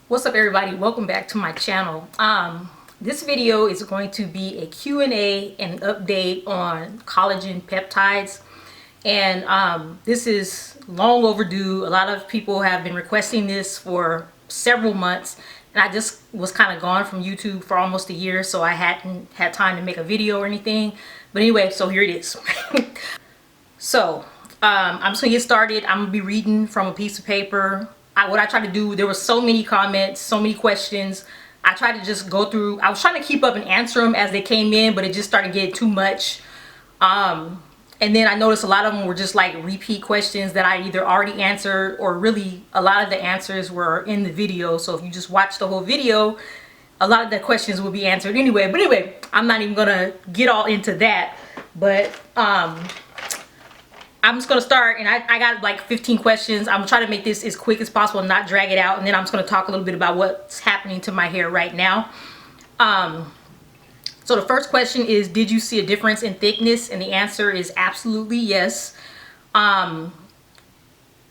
What's up everybody, welcome back to my channel. This video is going to be a Q&A and update on collagen peptides, and this is long overdue. A lot of people have been requesting this for several months, and I just was kind of gone from YouTube for almost a year, so I hadn't had time to make a video or anything. But anyway, so here it is. So I'm just gonna get started. I'm gonna be reading from a piece of paper. What I tried to do, there were so many comments, so many questions. I tried to just go through, I was trying to keep up and answer them as they came in, but it just started getting too much. And then I noticed a lot of them were just like repeat questions that I either already answered, or really a lot of the answers were in the video. So if you just watch the whole video, a lot of the questions will be answered anyway. But anyway, I'm not even gonna get all into that. But I'm just gonna start, and I got like 15 questions. I'm gonna try to make this as quick as possible and not drag it out, and then I'm just gonna talk a little bit about what's happening to my hair right now. So the first question is, did you see a difference in thickness? And the answer is absolutely yes.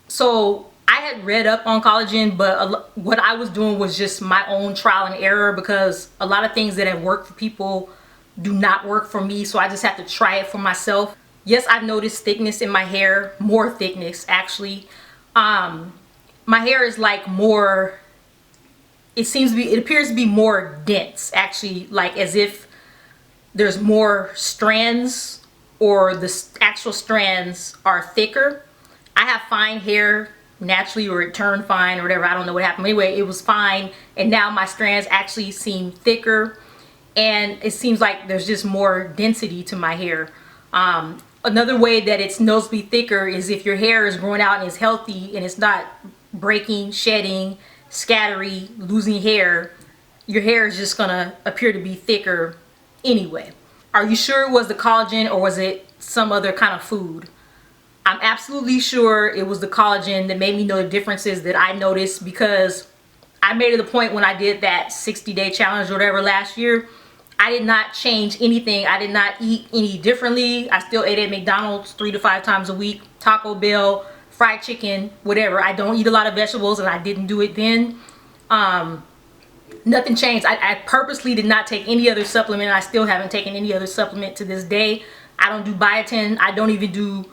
So I had read up on collagen, but what I was doing was just my own trial and error, because a lot of things that have worked for people do not work for me, so I just have to try it for myself. Yes, I've noticed thickness in my hair, more thickness actually. My hair is like more, it appears to be more dense actually, like as if there's more strands, or the actual strands are thicker. I have fine hair naturally, or it turned fine or whatever, I don't know what happened. Anyway, it was fine, and now my strands actually seem thicker, and it seems like there's just more density to my hair. Another way that it's noticeably thicker is if your hair is growing out and is healthy and it's not breaking, shedding, scattery, losing hair, your hair is just gonna appear to be thicker anyway. Are you sure it was the collagen, or was it some other kind of food? I'm absolutely sure it was the collagen that made me know the differences that I noticed, because I made it a point when I did that 60-day challenge or whatever last year. I did not change anything. I did not eat any differently. I still ate at McDonald's 3 to 5 times a week, Taco Bell, fried chicken, whatever. I don't eat a lot of vegetables, and I didn't do it then. Nothing changed. I purposely did not take any other supplement. I still haven't taken any other supplement to this day. I don't do biotin. I don't even do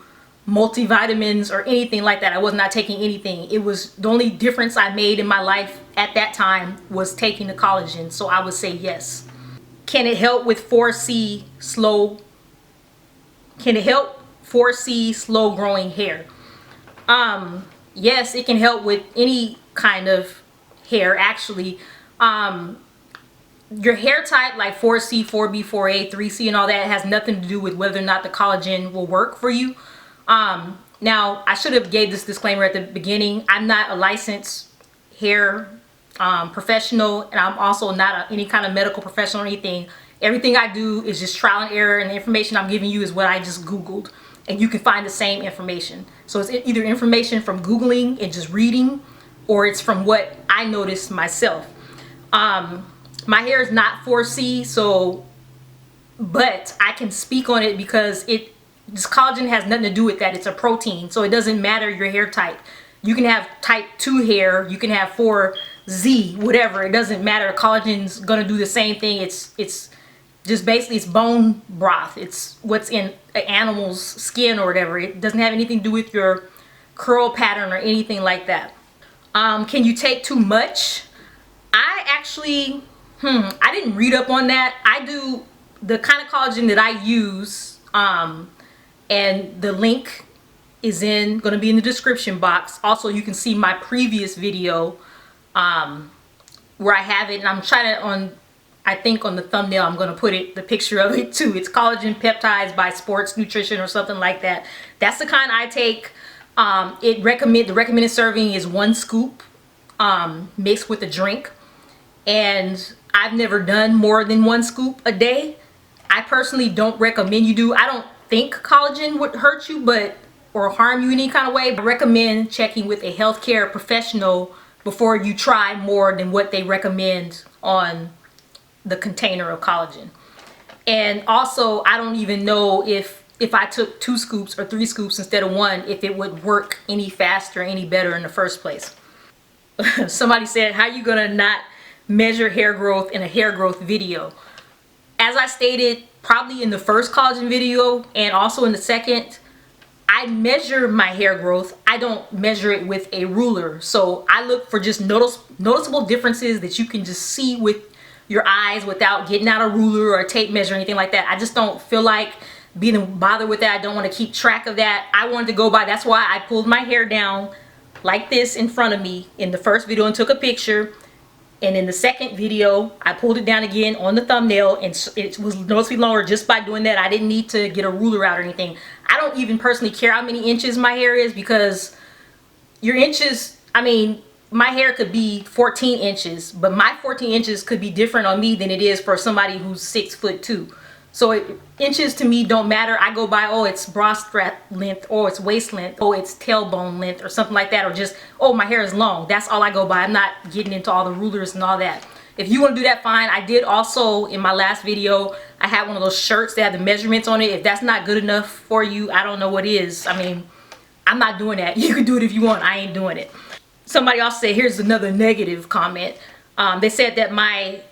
multivitamins or anything like that. I was not taking anything. It was the only difference I made in my life at that time was taking the collagen. So I would say yes. Can it help with 4C slow? Can it help 4C slow growing hair? Yes, it can help with any kind of hair actually. Your hair type, like 4C, 4B, 4A, 3C and all that, has nothing to do with whether or not the collagen will work for you. Now I should have gave this disclaimer at the beginning. I'm not a licensed hair professional, and I'm also not any kind of medical professional or anything. Everything I do is just trial and error, and the information I'm giving you is what I just Googled, and you can find the same information. So it's either information from Googling and just reading, or it's from what I noticed myself. My hair is not 4C, so, but I can speak on it because this collagen has nothing to do with that. It's a protein, so it doesn't matter your hair type. You can have type 2 hair, you can have 4Z, whatever, it doesn't matter. Collagen's gonna do the same thing. It's just basically, it's bone broth. It's what's in an animal's skin or whatever. It doesn't have anything to do with your curl pattern or anything like that. Can you take too much? I actually, I didn't read up on that. I do the kind of collagen that I use, and the link is gonna be in the description box. Also, you can see my previous video where I have it, and I'm trying to, I think on the thumbnail I'm gonna put the picture of it too. It's Collagen Peptides by Sports Nutrition or something like that. That's the kind I take. The recommended serving is 1 scoop mixed with a drink, and I've never done more than 1 scoop a day. I personally don't recommend you do. I don't think collagen would hurt you or harm you in any kind of way. I recommend checking with a healthcare professional before you try more than what they recommend on the container of collagen. And also, I don't even know if if I took 2 scoops or 3 scoops instead of 1, if it would work any faster, any better in the first place. Somebody said, how are you gonna not measure hair growth in a hair growth video? As I stated, probably in the first collagen video and also in the second, I measure my hair growth. I don't measure it with a ruler. So I look for just noticeable differences that you can just see with your eyes without getting out a ruler or a tape measure or anything like that. I just don't feel like being bothered with that. I don't want to keep track of that. I wanted to go by, that's why I pulled my hair down like this in front of me in the first video and took a picture. And in the second video, I pulled it down again on the thumbnail, and it was noticeably longer just by doing that. I didn't need to get a ruler out or anything. I don't even personally care how many inches my hair is, because your inches, I mean, my hair could be 14 inches, but my 14 inches could be different on me than it is for somebody who's 6'2". So inches to me don't matter. I go by, oh, it's bra strap length, or it's waist length, or it's tailbone length, or something like that, or just, oh, my hair is long. That's all I go by. I'm not getting into all the rulers and all that. If you want to do that, fine. I did also, in my last video, I had one of those shirts that had the measurements on it. If that's not good enough for you, I don't know what is. I mean, I'm not doing that. You can do it if you want. I ain't doing it. Somebody else said, here's another negative comment. They said that I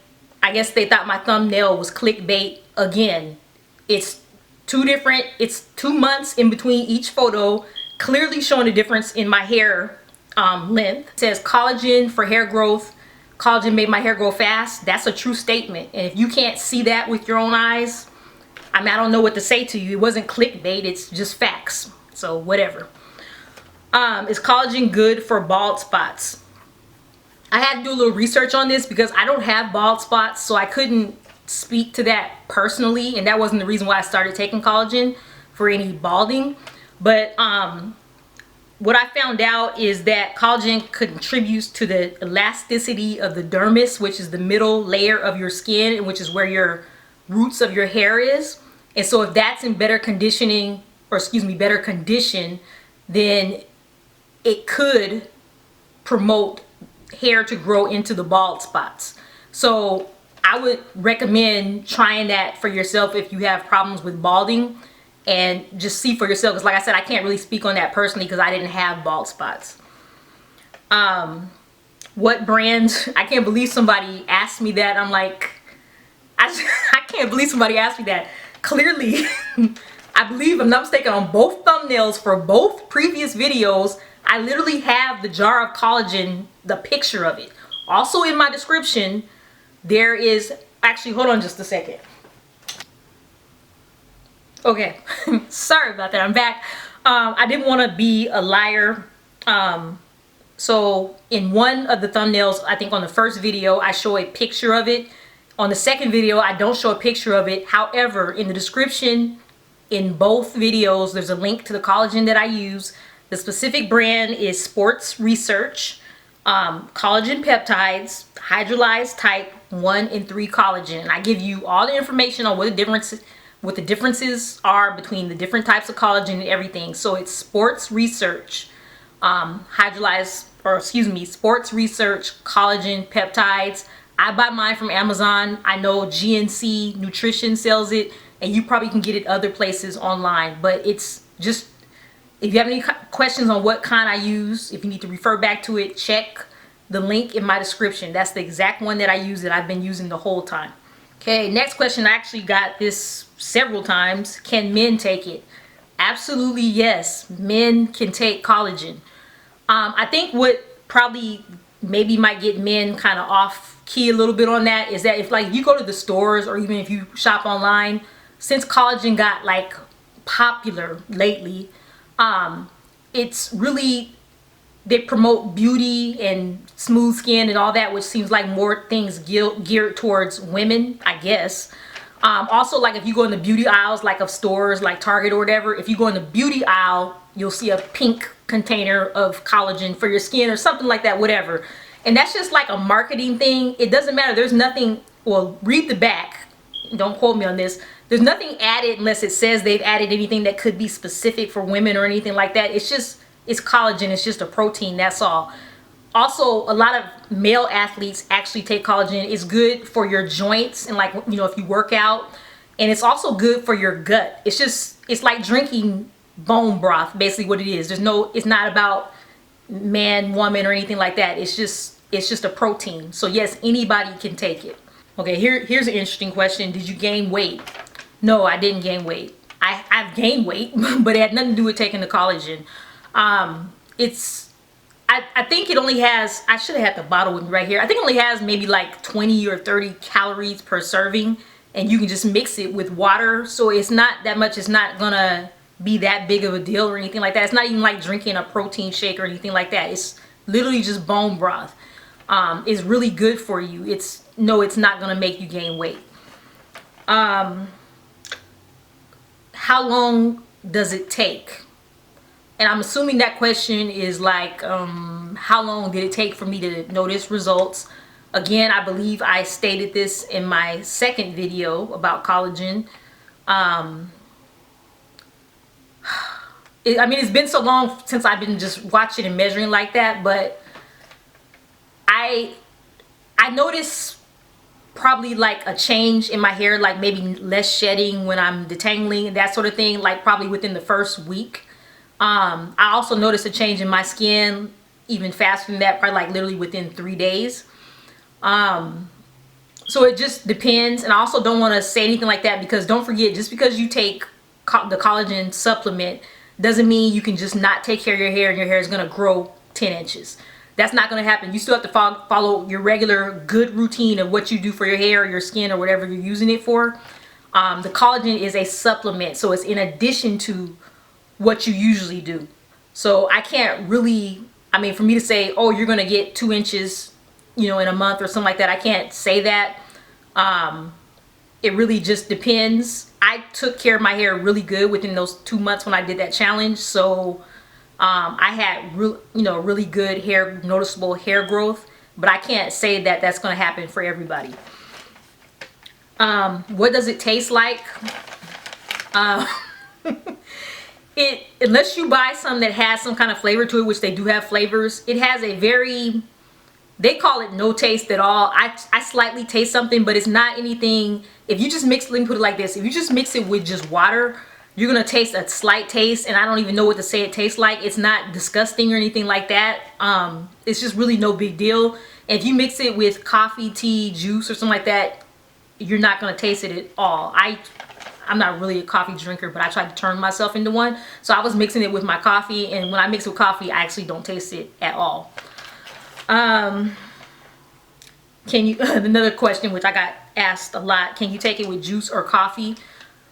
guess they thought my thumbnail was clickbait. Again, it's 2 months in between each photo, clearly showing a difference in my hair length. It says collagen for hair growth. Collagen made my hair grow fast. That's a true statement. And if you can't see that with your own eyes, I mean, I don't know what to say to you. It wasn't clickbait, it's just facts. So whatever. Is collagen good for bald spots? I had to do a little research on this because I don't have bald spots, so I couldn't speak to that personally, and that wasn't the reason why I started taking collagen for any balding. But what I found out is that collagen contributes to the elasticity of the dermis, which is the middle layer of your skin, and which is where your roots of your hair is. And so if that's in better condition, then it could promote hair to grow into the bald spots. So I would recommend trying that for yourself if you have problems with balding, and just see for yourself, because like I said, I can't really speak on that personally because I didn't have bald spots. What brand? I can't believe somebody asked me that. I'm like, I can't believe somebody asked me that. Clearly, I believe, if I'm not mistaken, on both thumbnails for both previous videos, I literally have the jar of collagen, the picture of it. Also in my description, there is, actually, hold on just a second. Okay, sorry about that, I'm back. I didn't want to be a liar. So in one of the thumbnails, I think on the first video, I show a picture of it. On the second video, I don't show a picture of it. However, in the description, in both videos, there's a link to the collagen that I use. The specific brand is Sports Research, Collagen Peptides, Hydrolized Type 1 and 3 collagen. I give you all the information on what the differences are between the different types of collagen and everything. So it's Sports Research, Sports Research Collagen Peptides. I buy mine from Amazon. I know GNC Nutrition sells it, and you probably can get it other places online. But it's just, if you have any questions on what kind I use, if you need to refer back to it, check the link in my description. That's the exact one that I use, that I've been using the whole time. Okay, next question. I actually got this several times. Can men take it? Absolutely yes. Men can take collagen. I think what probably maybe might get men kind of off key a little bit on that is that if like you go to the stores, or even if you shop online, since collagen got like popular lately, it's really, they promote beauty and smooth skin and all that, which seems like more things geared towards women, I guess. Also, like if you go in the beauty aisles, like of stores like Target or whatever, if you go in the beauty aisle, you'll see a pink container of collagen for your skin or something like that, whatever. And that's just like a marketing thing. It doesn't matter. There's nothing, well, read the back. Don't quote me on this. There's nothing added unless it says they've added anything that could be specific for women or anything like that. It's just, it's collagen. It's just a protein. That's all. Also, a lot of male athletes actually take collagen. It's good for your joints, and like, you know, if you work out And it's also good for your gut. It's like drinking bone broth, basically what it is. It's not about man, woman, or anything like that. It's just a protein. So yes, anybody can take it. Okay, here's an interesting question. Did you gain weight? No, I didn't gain weight. I've gained weight, but it had nothing to do with taking the collagen. I think it only has, I should have had the bottle with me right here. I think it only has maybe like 20 or 30 calories per serving, and you can just mix it with water. So it's not that much. It's not gonna be that big of a deal or anything like that. It's not even like drinking a protein shake or anything like that. It's literally just bone broth. It's really good for you. It's not gonna make you gain weight. How long does it take? And I'm assuming that question is like, how long did it take for me to notice results? Again, I believe I stated this in my second video about collagen. I mean, it's been so long since I've been just watching and measuring like that, but I notice probably like a change in my hair, like maybe less shedding when I'm detangling and that sort of thing, like probably within the first week. I also noticed a change in my skin even faster than that, probably like literally within 3 days. So it just depends. And I also don't want to say anything like that, because don't forget, just because you take the collagen supplement doesn't mean you can just not take care of your hair and your hair is going to grow 10 inches. That's not going to happen. You still have to follow your regular good routine of what you do for your hair or your skin or whatever you're using it for. The collagen is a supplement, so it's in addition to what you usually do. So I can't really, I mean, for me to say, oh, you're going to get 2 inches, in a month or something like that, I can't say that. It really just depends. I took care of my hair really good within those 2 months when I did that challenge. So I had really good hair, noticeable hair growth, but I can't say that that's going to happen for everybody. What does it taste like? Unless you buy some that has some kind of flavor to it, which they do have flavors, it has a very, they call it no taste at all. I slightly taste something, but it's not anything. If you just mix, let me put it like this, if you just mix it with just water, you're gonna taste a slight taste, and I don't even know what to say it tastes like. It's not disgusting or anything like that. It's just really no big deal. And if you mix it with coffee, tea, juice, or something like that, you're not gonna taste it at all. I'm not really a coffee drinker, but I tried to turn myself into one. So I was mixing it with my coffee, and when I mix it with coffee, I actually don't taste it at all. Can you, another question which I got asked a lot, can you take it with juice or coffee?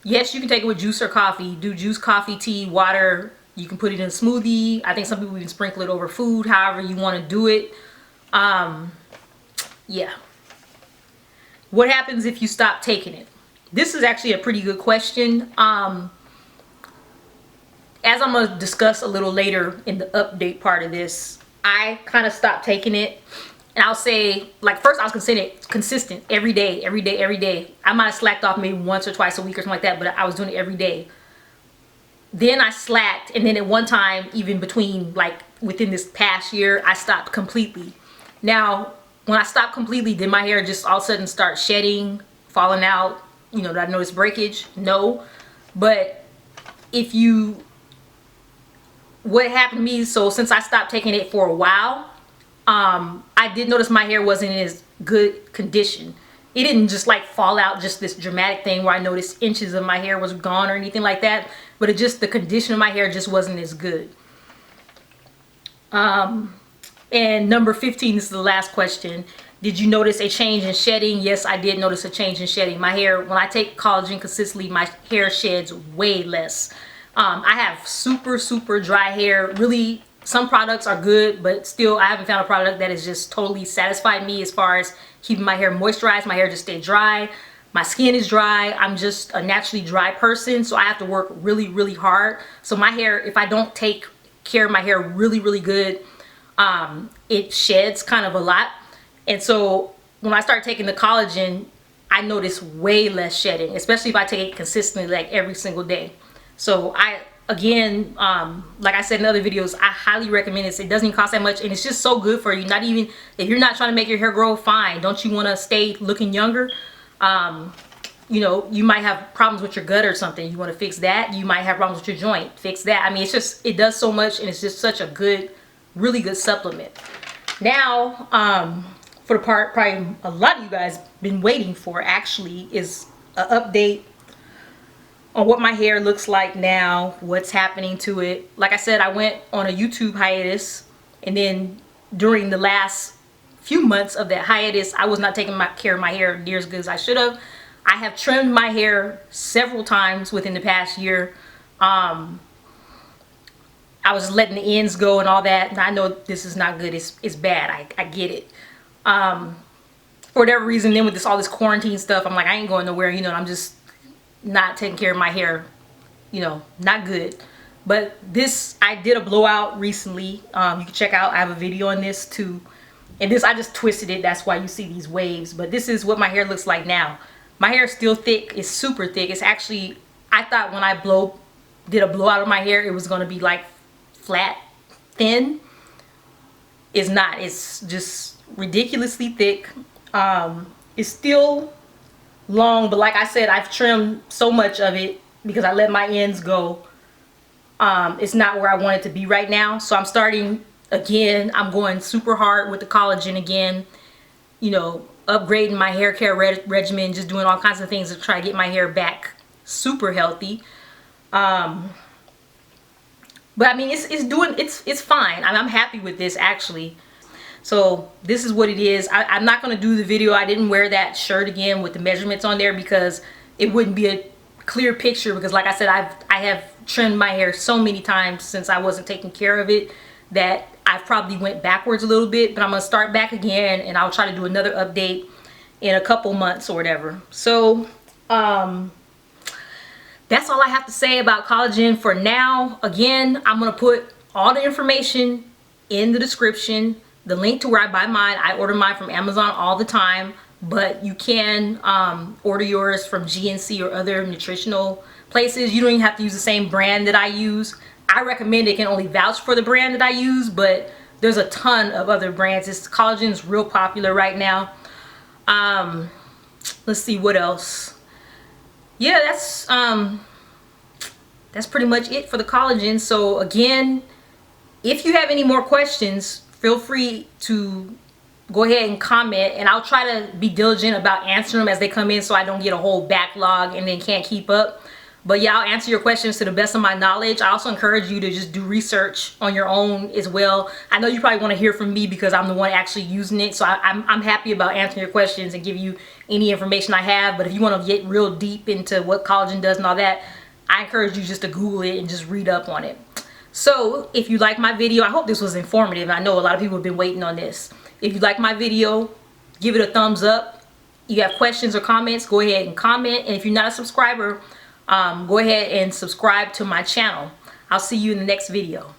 Yes, you can take it with juice or coffee. Do juice, coffee, tea, water. You can put it in a smoothie. I think some people can sprinkle it over food, however you want to do it. Yeah. What happens if you stop taking it? This is actually a pretty good question. As I'm going to discuss a little later in the update part of this, I kind of stopped taking it. And I'll say, like, first I was consistent every day. I might have slacked off maybe once or twice a week or something like that, but I was doing it every day. Then I slacked, and then at one time, even between, like, within this past year, I stopped completely. Now, when I stopped completely, did my hair just all of a sudden start shedding, falling out? Did I notice breakage? No. But what happened to me, so since I stopped taking it for a while, I did notice my hair wasn't in as good condition. It didn't just like fall out, just this dramatic thing where I noticed inches of my hair was gone or anything like that, but the condition of my hair just wasn't as good. And number 15, this is the last question. Did you notice a change in shedding? Yes, I did notice a change in shedding. My hair, when I take collagen consistently, my hair sheds way less. I have super dry hair. Really, some products are good, but still I haven't found a product that has just totally satisfied me as far as keeping my hair moisturized. My hair just stayed dry. My skin is dry. I'm just a naturally dry person, so I have to work really hard. So my hair, if I don't take care of my hair really good, it sheds kind of a lot. And so when I start taking the collagen, I notice way less shedding, especially if I take it consistently, like every single day. So again, like I said in other videos, I highly recommend this. It doesn't even cost that much, and it's just so good for you. Not even, if you're not trying to make your hair grow, fine. Don't you want to stay looking younger? You know, you might have problems with your gut or something. You want to fix that. You might have problems with your joint. Fix that. I mean, it's just, it does so much, and it's just such a good, really good supplement. Now, for the part probably a lot of you guys been waiting for actually is an update on what my hair looks like now, what's happening to it. Like I said, I went on a YouTube hiatus, and then during the last few months of that hiatus, I was not taking care of my hair near as good as I should have. I have trimmed my hair several times within the past year. I was letting the ends go and all that, and I know this is not good. It's bad. I get it. For whatever reason, then with all this quarantine stuff, I'm like, I ain't going nowhere, you know, and I'm just not taking care of my hair, you know, not good. But this, I did a blowout recently. You can check out, I have a video on this too. And this, I just twisted it. That's why you see these waves. But this is what my hair looks like now. My hair is still thick. It's super thick. It's actually, I thought when I did a blowout of my hair, it was going to be like flat, thin. It's not. It's just ridiculously thick. It's still long, but like I said, I've trimmed so much of it because I let my ends go. It's not where I want it to be right now. So I'm starting again. I'm going super hard with the collagen again. You know, upgrading my hair care regimen, just doing all kinds of things to try to get my hair back super healthy. But I mean, it's fine. I'm happy with this actually. So this is what it is. I'm not going to do the video. I didn't wear that shirt again with the measurements on there because it wouldn't be a clear picture, because like I said, I have trimmed my hair so many times since I wasn't taking care of it that I've probably went backwards a little bit. But I'm going to start back again, and I'll try to do another update in a couple months or whatever. So that's all I have to say about collagen for now. Again, I'm going to put all the information in the description. The link to where I buy mine, I order mine from Amazon all the time, but you can order yours from GNC or other nutritional places. You don't even have to use the same brand that I use. I recommend it. Can only vouch for the brand that I use, but there's a ton of other brands. Collagen is real popular right now. Let's see what else. Yeah, that's pretty much it for the collagen. So again, if you have any more questions, feel free to go ahead and comment, and I'll try to be diligent about answering them as they come in so I don't get a whole backlog and then can't keep up. But yeah, I'll answer your questions to the best of my knowledge. I also encourage you to just do research on your own as well. I know you probably want to hear from me because I'm the one actually using it. So I'm happy about answering your questions and give you any information I have. But if you want to get real deep into what collagen does and all that, I encourage you just to Google it and just read up on it. So if you like my video, I hope this was informative. I know a lot of people have been waiting on this. If you like my video, give it a thumbs up. You have questions or comments, go ahead and comment. And if you're not a subscriber, go ahead and subscribe to my channel. I'll see you in the next video.